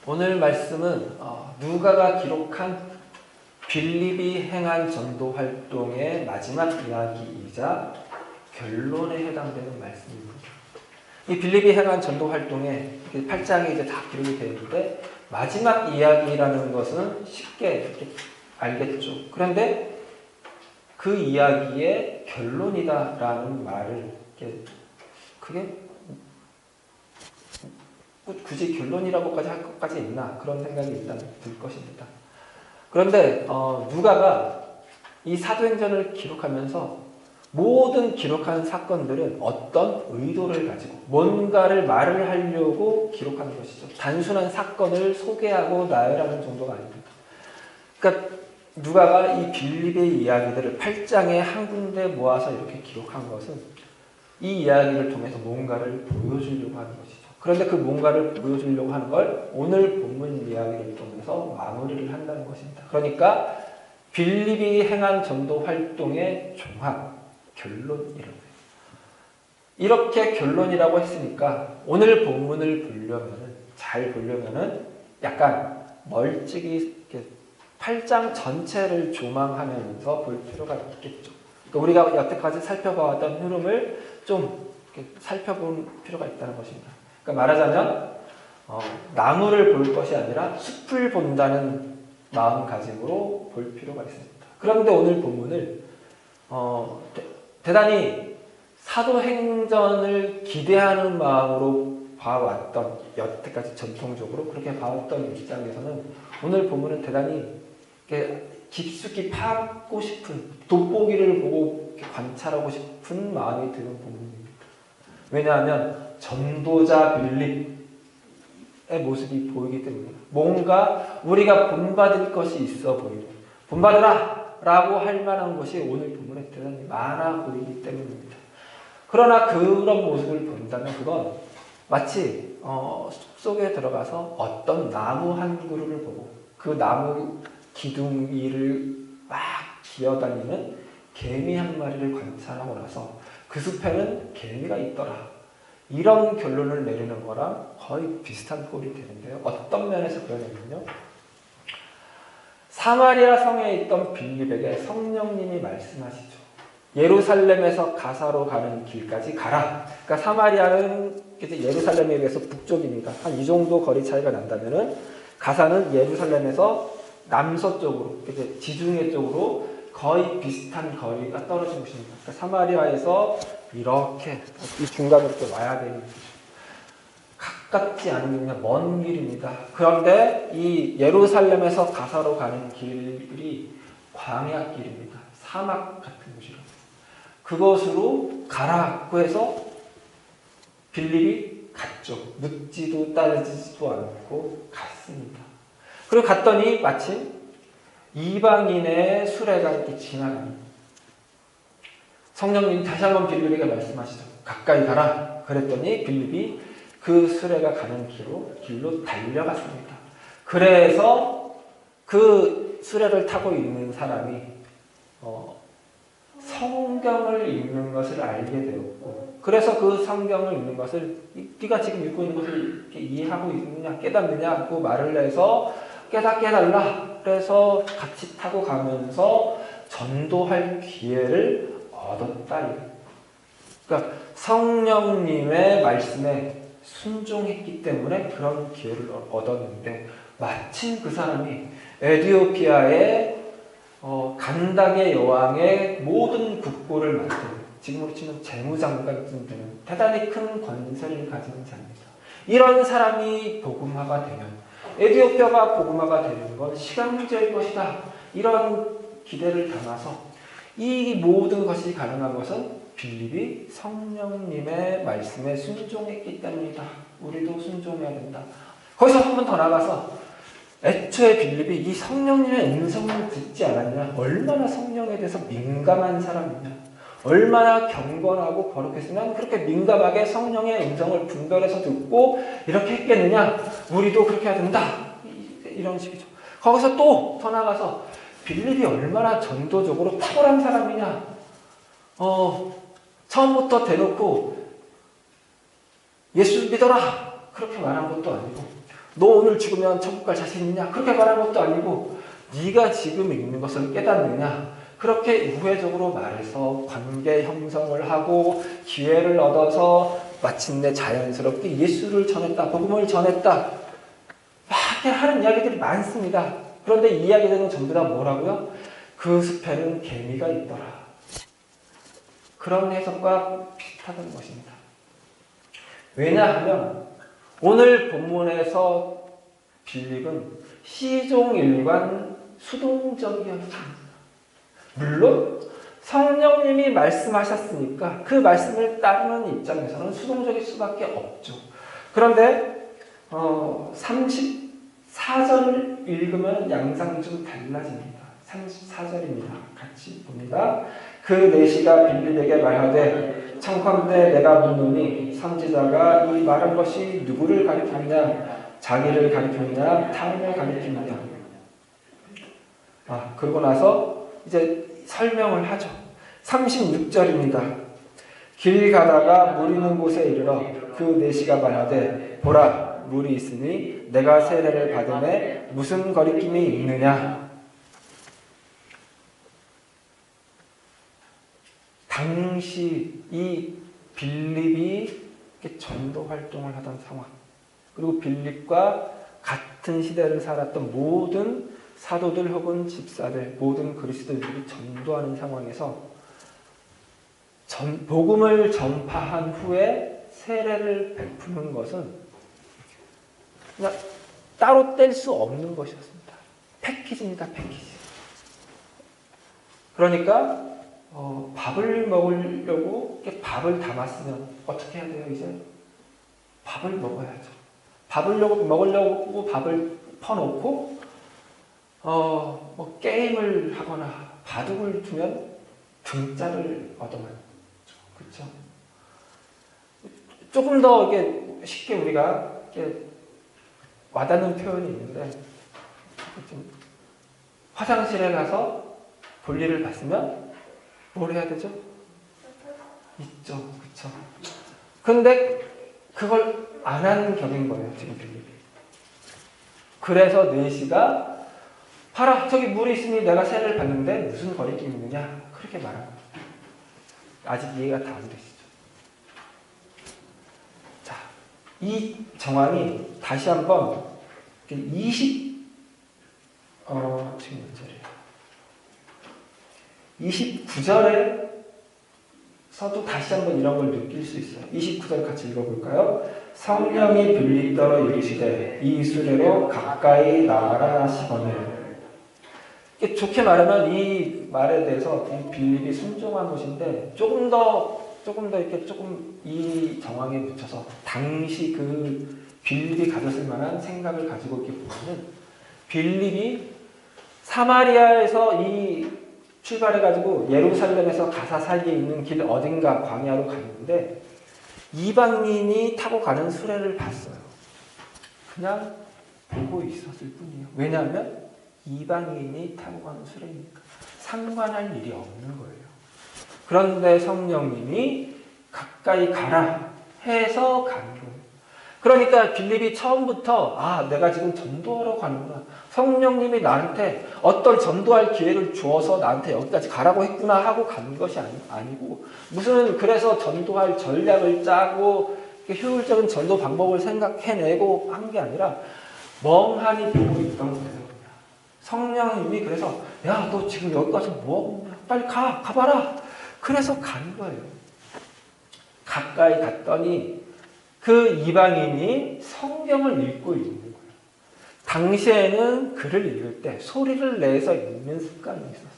오늘 말씀은 누가가 기록한 빌립이 행한 전도 활동의 마지막 이야기이자 결론에 해당되는 말씀입니다. 이 빌립이 행한 전도 활동의 8장이 이제 다 기록이 되어 있는데 마지막 이야기라는 것은 쉽게 이렇게 알겠죠. 그런데 그 이야기의 결론이다라는 말을 그게 굳이 결론이라고까지 할 것까지 있나 그런 생각이 일단 들 것입니다. 그런데 누가가 이 사도행전을 기록하면서 모든 기록한 사건들은 어떤 의도를 가지고 뭔가를 말을 하려고 기록하는 것이죠. 단순한 사건을 소개하고 나열하는 정도가 아닙니다. 그러니까 누가가 이 빌립의 이야기들을 8장에 한 군데 모아서 이렇게 기록한 것은 이 이야기를 통해서 뭔가를 보여주려고 하는 것이죠. 그런데 그 뭔가를 보여주려고 하는 걸 오늘 본문 이야기를 통해서 마무리를 한다는 것입니다. 그러니까 빌립이 행한 전도 활동의 종합, 결론이라고 해요. 이렇게 결론이라고 했으니까 오늘 본문을 잘 보려면은 약간 멀찍이 8장 전체를 조망하면서 볼 필요가 있겠죠. 그러니까 우리가 여태까지 살펴봐왔던 흐름을 좀 살펴볼 필요가 있다는 것입니다. 그러니까 말하자면 나무를 볼 것이 아니라 숲을 본다는 마음가짐으로 볼 필요가 있습니다. 그런데 오늘 본문을 대단히 사도행전을 기대하는 마음으로 봐왔던 여태까지 전통적으로 그렇게 봐왔던 입장에서는 오늘 본문은 대단히 깊숙이 파고 싶은 돋보기를 보고 관찰하고 싶은 마음이 드는 본문입니다. 왜냐하면 전도자 빌립의 모습이 보이기 때문에 뭔가 우리가 본받을 것이 있어 보이고 본받으라 라고 할 만한 것이 오늘 본문에 대단히 많아 보이기 때문입니다. 그러나 그런 모습을 본다면 그건 마치 숲속에 들어가서 어떤 나무 한 그루를 보고 그 나무 기둥 위를 막 기어다니는 개미 한 마리를 관찰하고 나서 그 숲에는 개미가 있더라. 이런 결론을 내리는 거랑 거의 비슷한 꼴이 되는데요. 어떤 면에서 그러냐면요. 사마리아 성에 있던 빌립에게 성령님이 말씀하시죠. 예루살렘에서 가사로 가는 길까지 가라. 그러니까 사마리아는 예루살렘에 비해서 북쪽입니다. 한 이 정도 거리 차이가 난다면은 가사는 예루살렘에서 남서쪽으로, 지중해 쪽으로 거의 비슷한 거리가 떨어진 곳입니다. 그러니까 사마리아에서 이렇게 이 중간으로 이렇게 와야 되는 곳이죠. 가깝지 않은 그냥 먼 길입니다. 그런데 이 예루살렘에서 가사로 가는 길이 광야길입니다. 사막 같은 곳이라고. 그것으로 가라고 해서 빌립이 갔죠. 묻지도 따지지도 않고 갔습니다. 그리고 갔더니 마침 이방인의 수레가 이렇게 지나갑니다. 성령님 다시 한번 빌립에게 말씀하시죠. 가까이 가라. 그랬더니 빌립이 그 수레가 가는 길로 달려갔습니다. 그래서 그 수레를 타고 있는 사람이 성경을 읽는 것을 알게 되었고, 그래서 그 성경을 읽는 것을 네가 지금 읽고 있는 것을 이렇게 이해하고 있느냐 깨닫느냐고 말을 해서 깨닫게 해달라. 그래서 같이 타고 가면서 전도할 기회를 얻었다. 그러니까 성령님의 말씀에 순종했기 때문에 그런 기회를 얻었는데 마침 그 사람이 에티오피아의 간닥의 여왕의 모든 국보를 맡은 지금으로 치면 재무장관쯤 되는 대단히 큰 권세를 가진 자입니다. 이런 사람이 복음화가 되면 에티오피아가 복음화가 되는 건 시간 문제일 것이다. 이런 기대를 담아서 이 모든 것이 가능한 것은 빌립이 성령님의 말씀에 순종했기 때문이다. 우리도 순종해야 된다. 거기서 한 번 더 나가서 애초에 빌립이 이 성령님의 음성을 듣지 않았냐? 얼마나 성령에 대해서 민감한 사람이냐? 얼마나 경건하고 거룩했으면 그렇게 민감하게 성령의 음성을 분별해서 듣고 이렇게 했겠느냐? 우리도 그렇게 해야 된다. 이런 식이죠. 거기서 또 더 나가서 빌립이 얼마나 전도적으로 탁월한 사람이냐? 처음부터 대놓고 예수 믿어라 그렇게 말한 것도 아니고 너 오늘 죽으면 천국 갈 자신 있냐? 그렇게 말한 것도 아니고 네가 지금 읽는 것을 깨닫느냐? 그렇게 우회적으로 말해서 관계 형성을 하고 기회를 얻어서 마침내 자연스럽게 예수를 전했다. 복음을 전했다. 막 이렇게 하는 이야기들이 많습니다. 그런데 이 이야기들은 전부 다 뭐라고요? 그 숲에는 개미가 있더라. 그런 해석과 비슷하다는 것입니다. 왜냐하면 오늘 본문에서 빌립은 시종일관 수동적이었습니다. 물론 성령님이 말씀하셨으니까 그 말씀을 따르는 입장에서는 수동적일 수밖에 없죠. 그런데 34절을 읽으면 양상이 좀 달라집니다. 34절입니다. 같이 봅니다. 그 내시가 빌립에게 말하되 청컨대 내가 묻노니 선지자가 이 말한 것이 누구를 가리키느냐 자기를 가리키느냐 타인을 가리키느냐. 그러고 나서 이제 설명을 하죠. 36절입니다. 길 가다가 물 있는 곳에 이르러 그 내시가 말하되 보라 물이 있으니 내가 세례를 받음에 무슨 거리낌이 있느냐. 당시 이 빌립이 전도 활동을 하던 상황, 그리고 빌립과 같은 시대를 살았던 모든 사도들 혹은 집사들, 모든 그리스도인들이 전도하는 상황에서 복음을 전파한 후에 세례를 베푸는 것은 그냥 따로 뗄 수 없는 것이었습니다. 패키지입니다. 패키지. 그러니까 밥을 먹으려고 밥을 담았으면 어떻게 해야 돼요? 이제 밥을 먹어야죠. 밥을 먹으려고 밥을 퍼놓고 게임을 하거나 바둑을 두면 등짝을 얻어맞죠. 그렇죠? 조금 더 이렇게 쉽게 우리가 이렇게 와닿는 표현이 있는데, 화장실에 가서 볼일을 봤으면 뭘 해야 되죠? 있죠. 그렇죠? 근데 그걸 안 하는 격인 거예요, 지금 빌립이. 그래서 내시가 봐라, 저기 물이 있으니 내가 세례를 받는데 무슨 거리낌이 있느냐? 그렇게 말합니다. 아직 이해가 다 안 되시죠? 자, 이 정황이 다시 한번 지금 몇 절이에요? 29절에서도 다시 한번 이런 걸 느낄 수 있어요. 29절 같이 읽어볼까요? 성령이 빌립더러 이르시되 이 수레로 가까이 나아가라 하시거늘. 좋게 말하면 이 말에 대해서 이 빌립이 순종한 것인데 조금 더 이렇게 이 정황에 묻혀서 당시 그 빌립이 가졌을 만한 생각을 가지고 이렇게 보면 빌립이 사마리아에서 이 출발해가지고 예루살렘에서 가사 사이에 있는 길 어딘가 광야로 갔는데 이방인이 타고 가는 수레를 봤어요. 그냥 보고 있었을 뿐이에요. 왜냐하면 이방인이 타고 가는 수레니까 상관할 일이 없는 거예요. 그런데 성령님이 가까이 가라 해서 간 거예요. 그러니까 빌립이 처음부터 내가 지금 전도하러 가는구나. 성령님이 나한테 어떤 전도할 기회를 주어서 나한테 여기까지 가라고 했구나 하고 간 것이 아니고 무슨 그래서 전도할 전략을 짜고 효율적인 전도 방법을 생각해내고 한 게 아니라 멍하니 보고 있던 거예요. 성령님이 그래서 야, 너 지금 여기까지 뭐하고 있냐? 빨리 가봐라. 그래서 간 거예요. 가까이 갔더니 그 이방인이 성경을 읽고 있는 거예요. 당시에는 글을 읽을 때 소리를 내서 읽는 습관이 있었어요.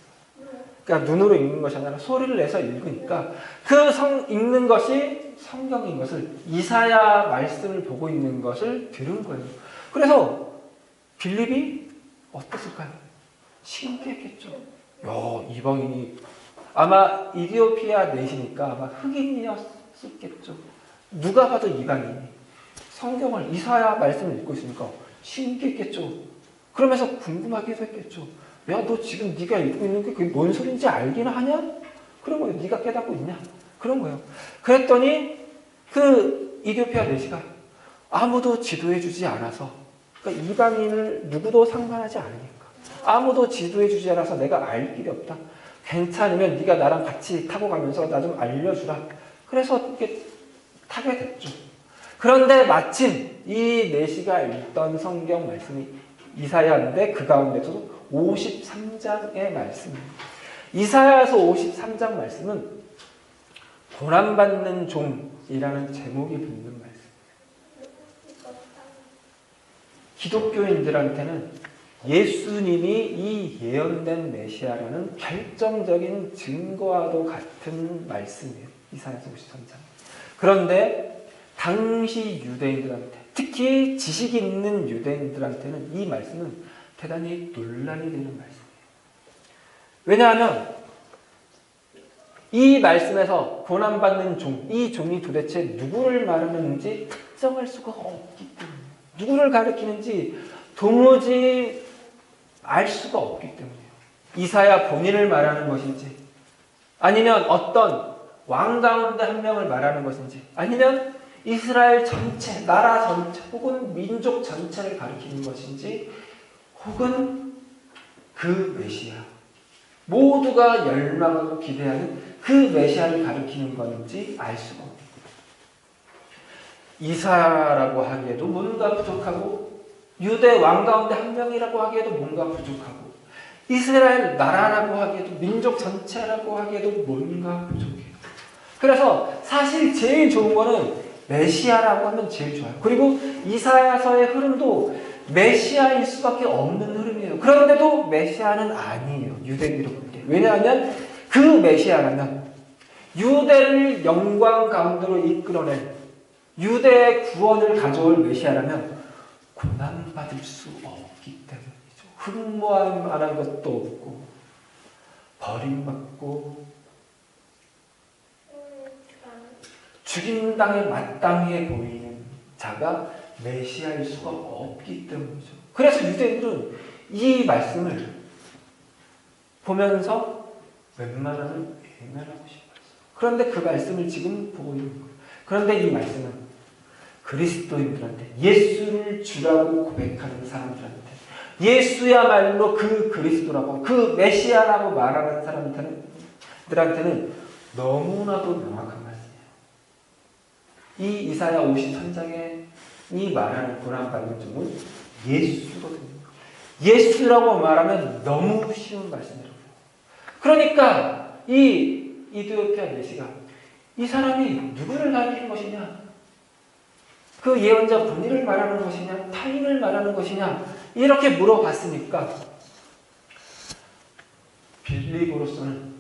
그러니까 눈으로 읽는 것이 아니라 소리를 내서 읽으니까 읽는 것이 성경인 것을, 이사야 말씀을 보고 있는 것을 들은 거예요. 그래서 빌립이 어땠을까요? 신기했겠죠. 이방인이 아마 이디오피아 내시니까 아마 흑인이었겠죠. 누가 봐도 이방인이 성경을 이사야 말씀을 읽고 있으니까 신기했겠죠. 그러면서 궁금하기도 했겠죠. 야, 너 지금 네가 읽고 있는 게 그게 뭔 소린지 알기나 하냐? 그런 거예요. 네가 깨닫고 있냐? 그런 거예요. 그랬더니 그 이디오피아 내시가 아무도 지도해 주지 않아서 그러니까 이방인을 누구도 상관하지 않으니까. 아무도 지도해 주지 않아서 내가 알 길이 없다. 괜찮으면 네가 나랑 같이 타고 가면서 나 좀 알려주라. 그래서 이렇게 타게 됐죠. 그런데 마침 이 내시가 읽던 성경 말씀이 이사야인데 그 가운데서도 53장의 말씀입니다. 이사야서 53장 말씀은 고난받는 종이라는 제목이 붙는 말씀입니다. 기독교인들한테는 예수님이 이 예언된 메시아라는 결정적인 증거와도 같은 말씀이에요. 이사야서 53장. 그런데 당시 유대인들한테, 특히 지식 있는 유대인들한테는 이 말씀은 대단히 논란이 되는 말씀이에요. 왜냐하면 이 말씀에서 고난받는 종, 이 종이 도대체 누구를 말하는지 특정할 수가 없기 때문에, 누구를 가리키는지 도무지 알 수가 없기 때문이에요. 이사야 본인을 말하는 것인지, 아니면 어떤 왕 가운데 한 명을 말하는 것인지, 아니면 이스라엘 전체, 나라 전체, 혹은 민족 전체를 가리키는 것인지, 혹은 그 메시아, 모두가 열망하고 기대하는 그 메시아를 가리키는 건지 알 수가 없는 거예요. 이사야라고 하기에도 뭔가 부족하고, 유대 왕 가운데 한 명이라고 하기에도 뭔가 부족하고, 이스라엘 나라라고 하기에도, 민족 전체라고 하기에도 뭔가 부족해요. 그래서 사실 제일 좋은 거는 메시아라고 하면 제일 좋아요. 그리고 이사야서의 흐름도 메시아일 수밖에 없는 흐름이에요. 그런데도 메시아는 아니에요. 유대인들이 보기에. 왜냐하면 그 메시아라면 유대를 영광 가운데로 이끌어낼, 유대의 구원을 가져올 메시아라면 고난받을 수 없기 때문이죠. 흠모할 만한 것도 없고 버림받고 죽임당에 마땅해 보이는 자가 메시아일 수가 없기 때문이죠. 그래서 유대인들은 이 말씀을 보면서 웬만하면 외면하고 싶어요. 그런데 그 말씀을 지금 보고 있는 거예요. 그런데 이 말씀은 그리스도인들한테, 예수를 주라고 고백하는 사람들한테, 예수야말로 그 그리스도라고, 그 메시아라고 말하는 사람들한테는 너무나도 명확한 말씀이에요. 이 이사야 53장에 이 말하는 고난받는 종은 예수거든요. 예수라고 말하면 너무 쉬운 말씀이라고요. 그러니까 이 이디오피아 내시가 이 사람이 누구를 가리키는 것이냐, 그 예언자 본인을 말하는 것이냐, 타인을 말하는 것이냐, 이렇게 물어봤으니까 빌립으로서는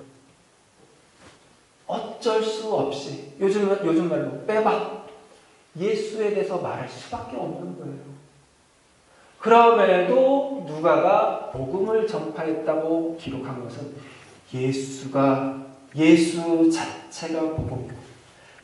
어쩔 수 없이, 요즘 말로 빼박, 예수에 대해서 말할 수밖에 없는 거예요. 그럼에도 누가가 복음을 전파했다고 기록한 것은 예수 자체가 복음이고,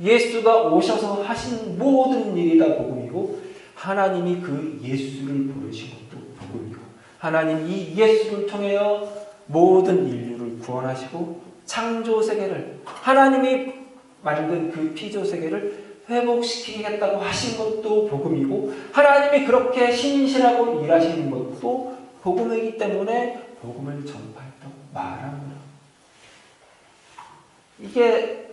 예수가 오셔서 하신 모든 일이 다 복음이고, 하나님이 그 예수를 보내신 것도 복음이고, 하나님 이 예수를 통하여 모든 인류를 구원하시고 창조 세계를, 하나님이 만든 그 피조 세계를 회복시키겠다고 하신 것도 복음이고, 하나님이 그렇게 신실하고 일하시는 것도 복음이기 때문에 복음을 전파했다고 말합니다. 이게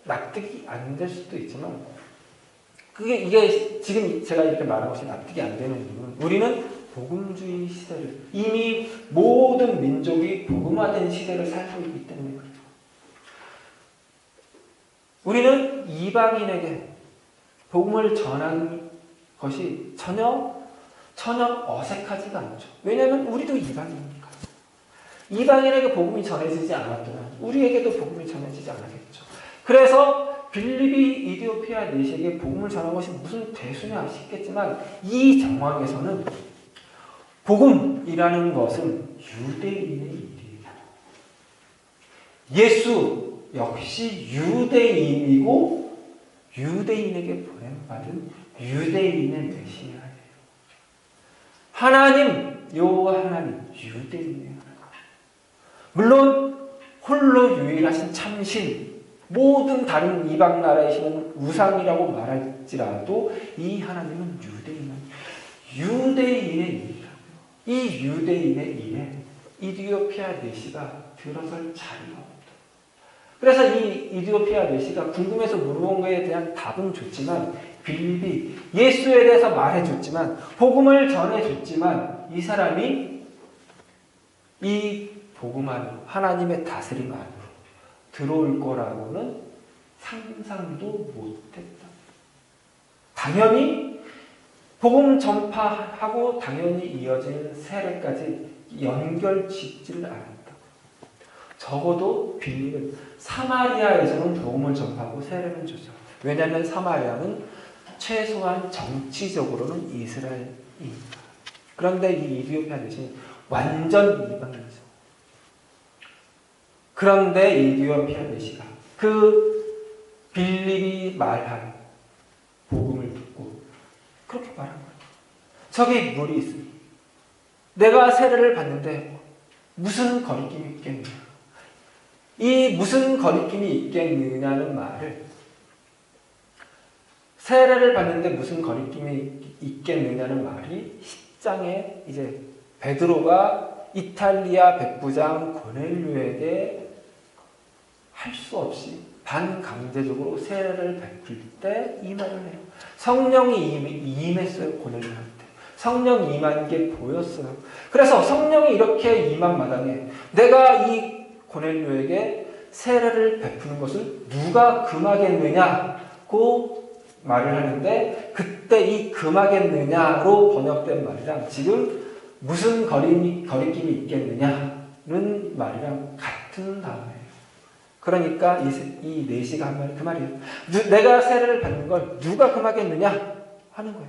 납득이 안 될 수도 있지만, 이게 지금 제가 이렇게 말한 것이 납득이 안 되는 이유는, 우리는 복음주의 시대를, 이미 모든 민족이 복음화된 시대를 살고 있기 때문에 그래요. 우리는 이방인에게 복음을 전하는 것이 전혀 어색하지가 않죠. 왜냐하면 우리도 이방인이니까. 이방인에게 복음이 전해지지 않았더면 우리에게도 복음이 전해지지 않았겠죠. 그래서 빌립이 이디오피아 내시에게 복음을 전한 것이 무슨 대수냐 싶겠지만, 이 정황에서는 복음이라는 것은 유대인의 일이에요. 예수 역시 유대인이고 유대인에게 보냄받은 유대인의 메시아예요. 하나님, 여호와 하나님, 유대인의 하나님. 물론 홀로 유일하신 참신 모든 다른 이방 나라의 신은 우상이라고 말할지라도 이 하나님은 유대인의 일이라고요. 이 유대인의 일에 이디오피아 내시가 들어설 자리가 없다. 그래서 이 이디오피아 내시가 궁금해서 물어본 것에 대한 답은 줬지만 빌립이 예수에 대해서 말해줬지만 복음을 전해줬지만 이 사람이 이 복음 안으로 하나님의 다스림 안으로 들어올 거라고는 상상도 못했다. 당연히 복음 전파하고 당연히 이어지는 세례까지 연결짓지를 않았다. 적어도 빌립은 사마리아에서는 복음을 전파하고 세례를 줬어. 왜냐하면 사마리아는 최소한 정치적으로는 이스라엘입니다. 그런데 이 이디오피아 대신 완전 이방인이죠. 그런데 이디오피아 내시가 그 빌립이 말한 복음을 듣고 그렇게 말한 거예요. 저기 물이 있으니 내가 세례를 받는데 무슨 거리낌이 있겠느냐. 이 무슨 거리낌이 있겠느냐는 말을 세례를 받는데 무슨 거리낌이 있겠느냐는 말이 10장에 이제 베드로가 이탈리아 백부장 고넬료에게 할 수 없이 반강제적으로 세례를 베풀 때 이 말을 해요. 성령이 임했어요. 고넬료한테. 성령 임한 게 보였어요. 그래서 성령이 이렇게 임한 마당에 내가 이 고넬료에게 세례를 베푸는 것을 누가 금하겠느냐고 말을 하는데 그때 이 금하겠느냐로 번역된 말이랑 지금 무슨 거리낌이 있겠느냐는 말이랑 같은 단어예요. 그러니까 이 내시가 한 말이 그 말이에요. 내가 세례를 받는 걸 누가 금하겠느냐 하는 거예요.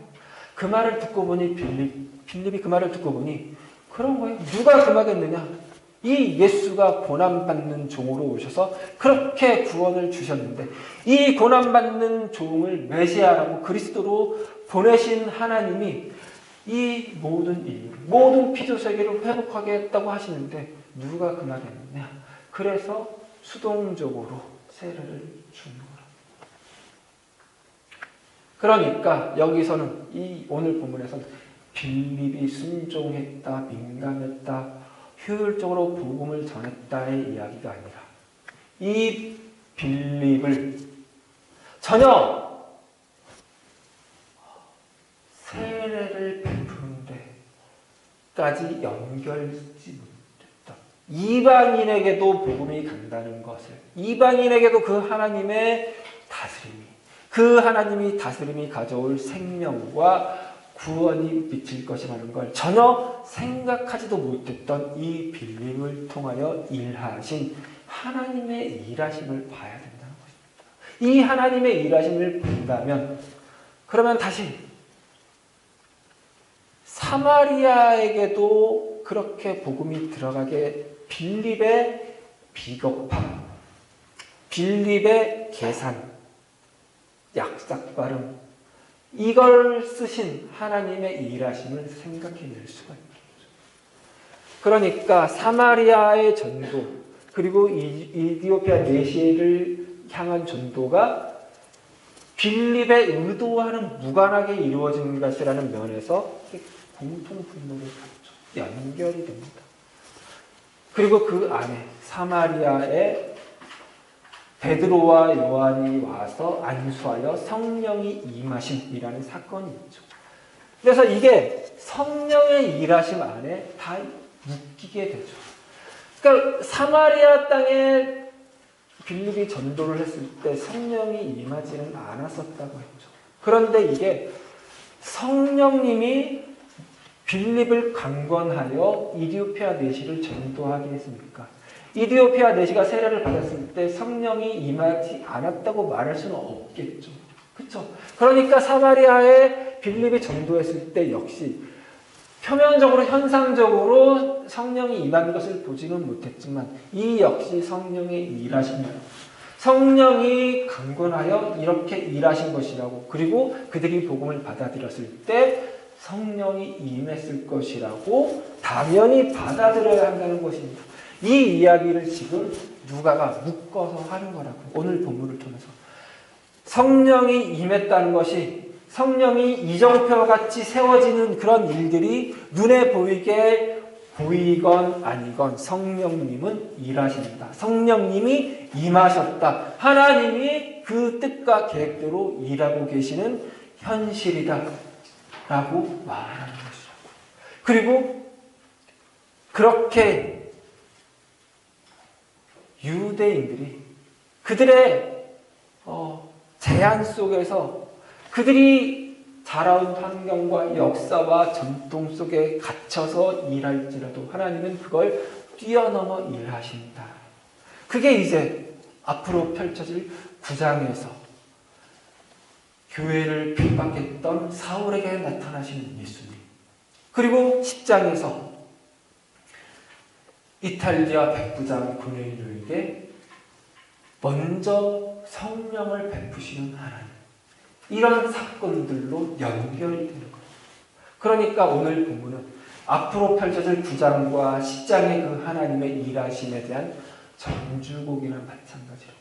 그 말을 듣고 보니 빌립이 그 말을 듣고 보니 그런 거예요. 누가 금하겠느냐. 이 예수가 고난받는 종으로 오셔서 그렇게 구원을 주셨는데 이 고난받는 종을 메시아라고 그리스도로 보내신 하나님이 이 모든 일, 모든 피조세계를 회복하게 했다고 하시는데 누가 금하겠느냐. 그래서 수동적으로 세례를 주는 거라. 그러니까 여기서는 이 오늘 본문에서는 빌립이 순종했다, 민감했다, 효율적으로 복음을 전했다의 이야기가 아니라 이 빌립을 전혀 세례를 베푸는 데까지 연결하지 못했다. 이방인에게도 복음이 간다는 것을, 이방인에게도 그 하나님의 다스림이, 그 하나님이 다스림이 가져올 생명과 구원이 미칠 것이라는 걸 전혀 생각하지도 못했던 이 빌립을 통하여 일하신 하나님의 일하심을 봐야 된다는 것입니다. 이 하나님의 일하심을 본다면 그러면 다시 사마리아에게도 그렇게 복음이 들어가게 빌립의 비겁함, 빌립의 계산, 약삭빠름 이걸 쓰신 하나님의 일하심을 생각해낼 수가 있는 거죠. 그러니까 사마리아의 전도 그리고 이디오피아 내시를 향한 전도가 빌립의 의도와는 무관하게 이루어진 것이라는 면에서 공통분모를 갖죠. 연결이 됩니다. 그리고 그 안에 사마리아의 베드로와 요한이 와서 안수하여 성령이 임하심이라는 사건이 있죠. 그래서 이게 성령의 일하심 안에 다 묶이게 되죠. 그러니까 사마리아 땅에 빌립이 전도를 했을 때 성령이 임하지는 않았었다고 했죠. 그런데 이게 성령님이 빌립을 강권하여 이디오피아 내시를 전도하게 했습니까? 이디오피아 내시가 세례를 받았을 때 성령이 임하지 않았다고 말할 수는 없겠죠. 그렇죠? 그러니까 사마리아에 빌립이 전도했을 때 역시 표면적으로 현상적으로 성령이 임한 것을 보지는 못했지만 이 역시 성령의 일하심이라고, 성령이 강권하여 이렇게 일하신 것이라고, 그리고 그들이 복음을 받아들였을 때 성령이 임했을 것이라고 당연히 받아들여야 한다는 것입니다. 이 이야기를 지금 누가가 묶어서 하는 거라고. 오늘 본문을 통해서 성령이 임했다는 것이, 성령이 이정표와 같이 세워지는 그런 일들이 눈에 보이게 보이건 아니건 성령님은 일하신다. 성령님이 임하셨다. 하나님이 그 뜻과 계획대로 일하고 계시는 현실이다 라고 말하는 것이라고. 그리고 그렇게 유대인들이 그들의 제한 속에서 그들이 자라온 환경과 역사와 전통 속에 갇혀서 일할지라도 하나님은 그걸 뛰어넘어 일하신다. 그게 이제 앞으로 펼쳐질 9장에서 교회를 핍박했던 사울에게 나타나시는 예수님, 그리고 10장에서 이탈리아 백부장 고넬료에게 먼저 성령을 베푸시는 하나님, 이런 사건들로 연결이 되는 거예요. 그러니까 오늘 본문은 앞으로 펼쳐질 9장과 10장의 그 하나님의 일하심에 대한 전주곡이나 마찬가지라고.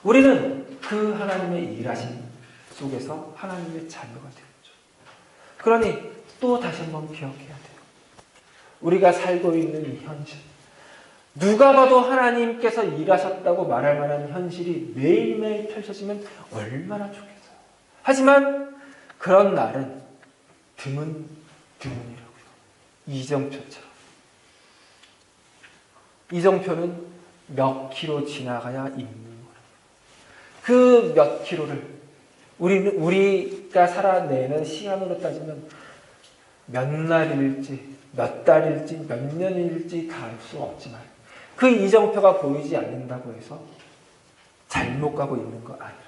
우리는 그 하나님의 일하심 속에서 하나님의 자녀가 되었죠. 그러니 또 다시 한번 기억해야 돼요. 우리가 살고 있는 이 현실, 누가 봐도 하나님께서 일하셨다고 말할 만한 현실이 매일매일 펼쳐지면 얼마나 좋겠어요. 하지만 그런 날은 드문드문이라고요. 이정표처럼. 이정표는 몇 킬로 지나가야 있는 거라고요. 그 몇 킬로를 우리가 살아내는 시간으로 따지면 몇 날일지, 몇 달일지, 몇 년일지 다 알 수 없지만 그 이정표가 보이지 않는다고 해서 잘못 가고 있는 거 아니라.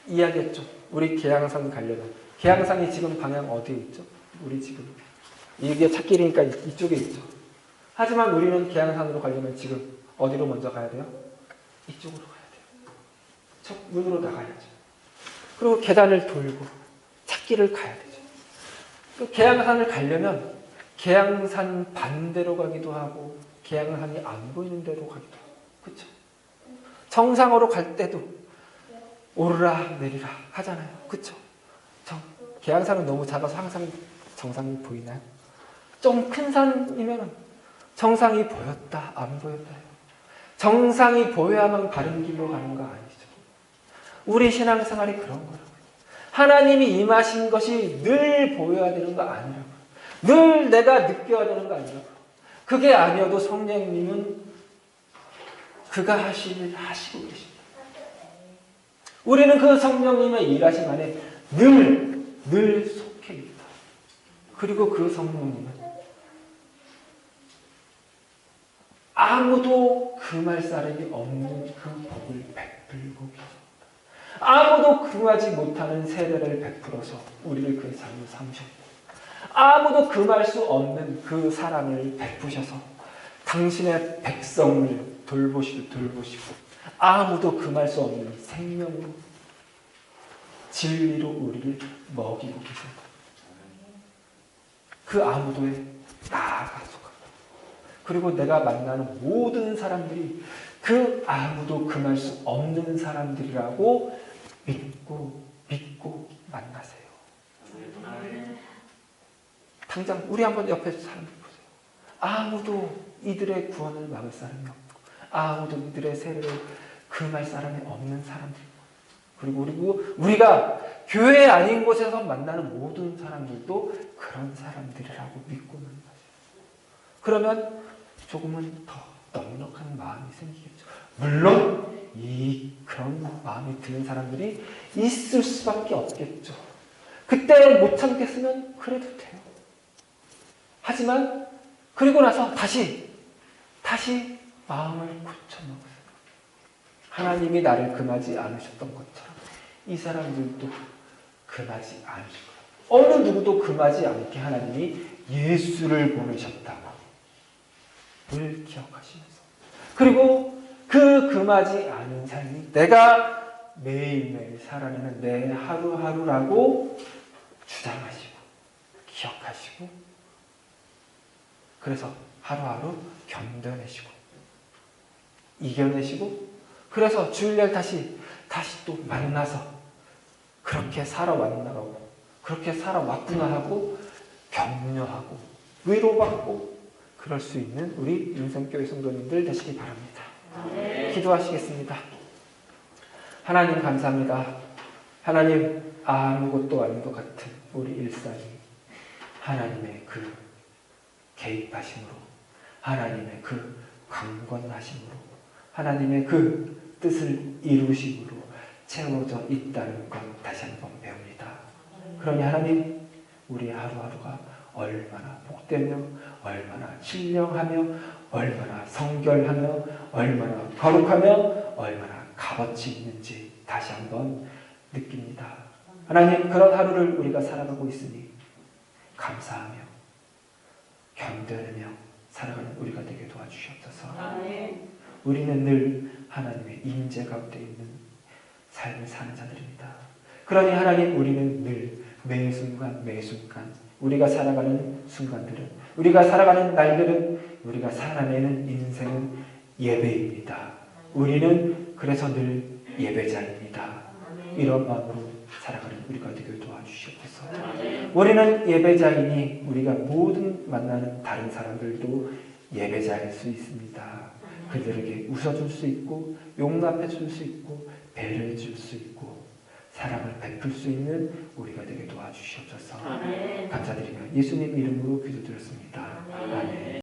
이야기했죠. 우리 계양산 가려면. 계양산이 지금 방향 어디에 있죠? 우리 지금. 이게 찾길이니까 이쪽에 있죠. 하지만 우리는 계양산으로 가려면 지금 어디로 먼저 가야 돼요? 이쪽으로 가야 돼요. 첫 문으로 나가야죠. 그리고 계단을 돌고 찾길을 가야 되죠. 그 계양산을 가려면 계양산 반대로 가기도 하고 계양산이 안 보이는 데로 가기도 하고, 그렇죠? 정상으로 갈 때도 오르락 내리락 하잖아요, 그렇죠? 계양산은 너무 작아서 항상 정상이 보이나요? 좀 큰 산이면 정상이 보였다 안 보였다 해요. 정상이 보여야만 바른 길로 가는 거 아니죠. 우리 신앙생활이 그런 거라고요. 하나님이 임하신 것이 늘 보여야 되는 거 아니라고요. 늘 내가 느껴야 되는 거 아니라고요. 그게 아니어도 성령님은 그가 하실 일 하시고 계십니다. 우리는 그 성령님의 일하심 안에 늘 속해 있다. 그리고 그 성령님은 아무도 금할 사람이 없는 그 복을 베풀고 계십니다. 아무도 금하지 못하는 세례를 베풀어서 우리를 그 자녀 삼으셨고, 아무도 금할 수 없는 그 사랑을 베푸셔서 당신의 백성을 돌보시고 아무도 금할 수 없는 생명으로 진리로 우리를 먹이고 계십니다. 그 아무도에 나아가서 그리고 내가 만나는 모든 사람들이 그 아무도 금할 수 없는 사람들이라고 믿고 만나세요. 당장 우리 한번 옆에 사람들 보세요. 아무도 이들의 구원을 막을 사람이 없고 아무도 이들의 세례를 금할 사람이 없는 사람들. 그리고 우리가 교회 아닌 곳에서 만나는 모든 사람들도 그런 사람들이라고 믿고 만나세요. 그러면 조금은 더 넉넉한 마음이 생기겠죠. 물론 그런 마음이 드는 사람들이 있을 수밖에 없겠죠. 그때 못 참겠으면 그래도 돼요. 하지만 그리고 나서 다시 마음을 고쳐먹었어요. 하나님이 나를 금하지 않으셨던 것처럼 이 사람들도 금하지 않으실 거예요. 어느 누구도 금하지 않게 하나님이 예수를 보내셨다고 늘 기억하시면서, 그리고 그 금하지 않은 삶이 내가 매일매일 살아내는 내 하루하루라고 주장하시고 기억하시고 그래서 하루하루 견뎌내시고 이겨내시고 그래서 주일날 다시 또 만나서 그렇게 살아왔나라고 그렇게 살아왔구나 하고 격려하고 위로받고 그럴 수 있는 우리 인생교회 성도님들 되시기 바랍니다. 기도하시겠습니다. 하나님 감사합니다. 하나님 아무것도 아닌 것 같은 우리 일상이 하나님의 그 개입하심으로 하나님의 그 강권하심으로 하나님의 그 뜻을 이루심으로 채워져 있다는 것 다시 한번 배웁니다. 그러니 하나님 우리 하루하루가 얼마나 복되며 얼마나 신령하며 얼마나 성결하며 얼마나 거룩하며 얼마나 값어치 있는지 다시 한번 느낍니다. 하나님 그런 하루를 우리가 살아가고 있으니 감사하며 견뎌내며 살아가는 우리가 되게 도와주시옵소서. 우리는 늘 하나님의 임재 가운데 있는 삶을 사는 자들입니다. 그러니 하나님 우리는 늘 매 순간 우리가 살아가는 순간들은 우리가 살아가는 날들은 우리가 살아내는 인생은 예배입니다. 우리는 그래서 늘 예배자입니다. 이런 마음으로 살아가는 우리가 되길 도와주시옵소서. 우리는 예배자이니 우리가 모든 만나는 다른 사람들도 예배자일 수 있습니다. 그들에게 웃어줄 수 있고 용납해 줄 수 있고 배려해 줄 수 있고 사랑을 베풀 수 있는 우리가 되게 도와주시옵소서. 감사드리며 예수님 이름으로 기도드렸습니다. 아멘.